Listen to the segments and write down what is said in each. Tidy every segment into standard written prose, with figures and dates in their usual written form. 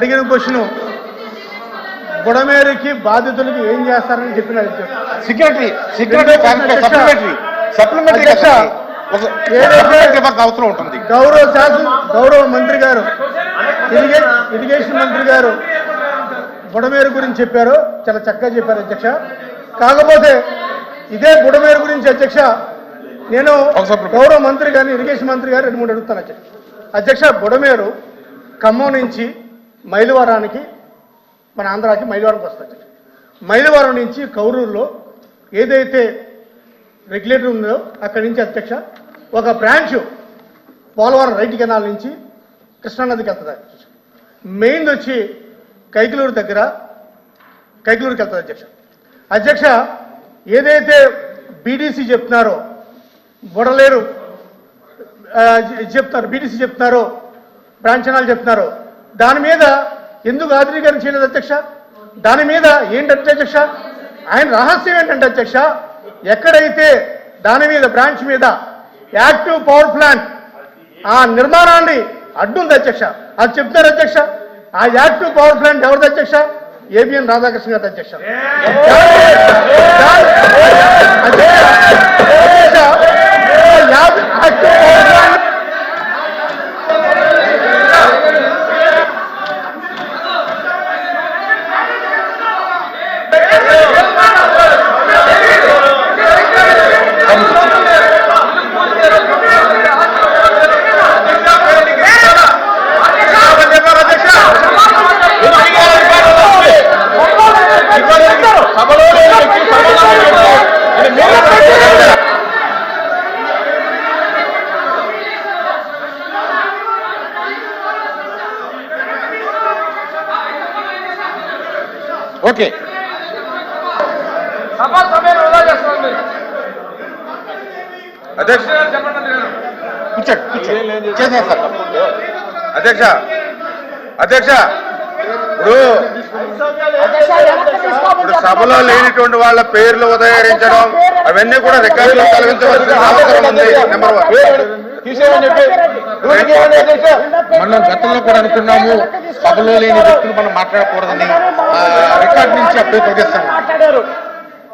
అడిగిన క్వశ్చన్ బుడమేరుకి బాధితులకి ఏం చేస్తారని చెప్పిన అవసరం ఉంటుంది. గౌరవ మంత్రి గారు ఇరిగేషన్ మంత్రి గారు బుడమేరు గురించి చెప్పారు, చాలా చక్కగా చెప్పారు అధ్యక్ష. కాకపోతే ఇదే బుడమేరు గురించి అధ్యక్ష నేను గౌరవ మంత్రి గారిని ఇరిగేషన్ మంత్రి గారు 2-3 అడుగుతాను అధ్యక్ష. బుడమేరు ఖమ్మం నుంచి మైలవరానికి మన ఆంధ్రాకి మైలవరంకి వస్తుంది. మైలవరం నుంచి కౌరూరులో ఏదైతే రెగ్యులేటర్ ఉందో అక్కడి నుంచి అధ్యక్ష ఒక బ్రాంచ్ పోలవరం రైట్ కెనాల్ నుంచి కృష్ణానదికి వెళ్తుంది. మెయిన్ వచ్చి కైకలూరుకి వెళ్తుంది అధ్యక్ష. ఏదైతే బీడీసీ చెప్తున్నారో బుడలేరు బీడీసీ చెప్తున్నారో బ్రాంచ్ కెనాల్ చెప్తున్నారో దాని మీద ఎందుకు ఆధునీకరణ చేయలేదు అధ్యక్ష? దాని మీద ఏంటంటే అధ్యక్ష ఆయన రహస్యం ఏంటంటే అధ్యక్ష ఎక్కడైతే దాని మీద బ్రాంచ్ మీద యాక్టివ్ పవర్ ప్లాంట్ ఆ నిర్మాణాన్ని అడ్డుంది అధ్యక్ష, అది చెప్తారు అధ్యక్ష. ఆ యాక్టివ్ పవర్ ప్లాంట్ ఎవరిది అధ్యక్ష? ఏబిఎన్ రాధాకృష్ణ గారి అధ్యక్ష. ఓకే అధ్యక్ష అధ్యక్ష అధ్యక్ష ఇప్పుడు సభలో లేనిటువంటి వాళ్ళ పేర్లు ఉదహరించడం అవన్నీ కూడా రికార్డులో తొలగించవలసిన అవసరం ఉంది. నెంబర్ 1 మనం గతంలో కూడా అనుకున్నాము సభలో లేని వ్యక్తులు మనం మాట్లాడకూడదని, రికార్డు నుంచి అప్పుడే తొలగిస్తాము.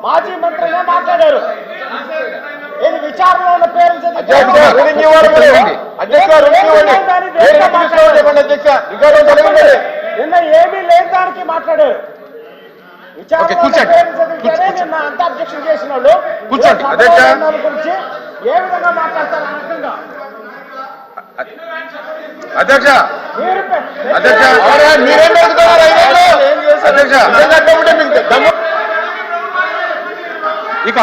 మాజీ మంత్రిగా మాట్లాడారు. విచారణలో ఉన్న పేరెంట్స్ నిన్న ఏమీ లేని దానికి మాట్లాడారు. నిన్న అంత అబ్జెక్షన్ చేసిన వాళ్ళు కూర్చోండి గురించి ఏ విధంగా మాట్లాడతారు అనకంగా అధ్యక్ష ఇక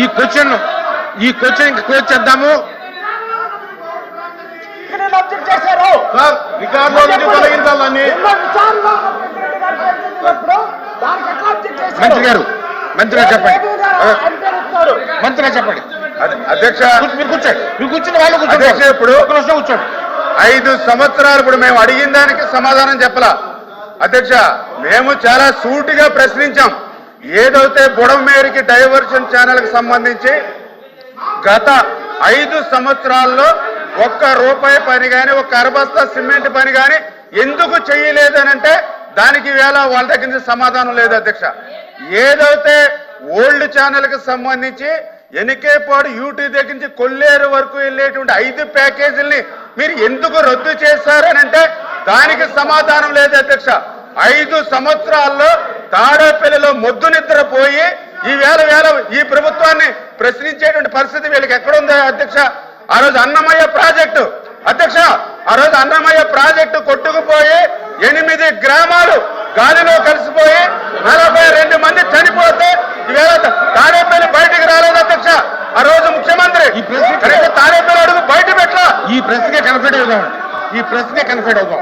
ఈ క్వశ్చన్ క్లోజ్ చేద్దాము. అబ్జెక్ట్ చేశారు తొలగించాలని మంత్రిగా చెప్పండి. అధ్యక్ష మీరు కూర్చొని వాళ్ళు అధ్యక్ష ఇప్పుడు కూర్చోండి. 5 సంవత్సరాలు ఇప్పుడు మేము అడిగిన దానికి సమాధానం చెప్పలా అధ్యక్ష. మేము చాలా సూటిగా ప్రశ్నించాం. ఏదైతే బుడమేరుకి డైవర్షన్ ఛానల్ కి సంబంధించి గత 5 సంవత్సరాల్లో ₹1 పని కానీ, 1 అరబస్తా సిమెంట్ పని కానీ ఎందుకు చేయలేదనంటే దానికి వేళ వాళ్ళ దగ్గర నుంచి సమాధానం లేదు అధ్యక్ష. ఏదైతే ఓల్డ్ ఛానల్ కి సంబంధించి ఎనికేపాడు యూటీ దగ్గర నుంచి కొల్లేరు వరకు వెళ్ళేటువంటి 5 ప్యాకేజీల్ని మీరు ఎందుకు రద్దు చేశారనంటే దానికి సమాధానం లేదు అధ్యక్ష. 5 సంవత్సరాల్లో తాడేపల్లిలో మొద్దు నిద్రపోయి ఈ వేళ ఈ ప్రభుత్వాన్ని ప్రశ్నించేటువంటి పరిస్థితి వీళ్ళకి ఎక్కడుందో అధ్యక్ష. ఆ రోజు అన్నమయ్య ప్రాజెక్టు అధ్యక్ష, ఆ రోజు అన్నమయ్య ప్రాజెక్టు కొట్టుకుపోయి 8 గ్రామాలు గాలిలో కలిసిపోయి 42 మంది చనిపోతే ఈవేళ తాడేపల్లి బయటికి రాలేదు అధ్యక్ష. ఆ రోజు ముఖ్యమంత్రి తాడేపల్లి అడుగు బయట పెట్టా. ఈ ప్రశ్నకే కన్ఫైడ్ అవుదాం.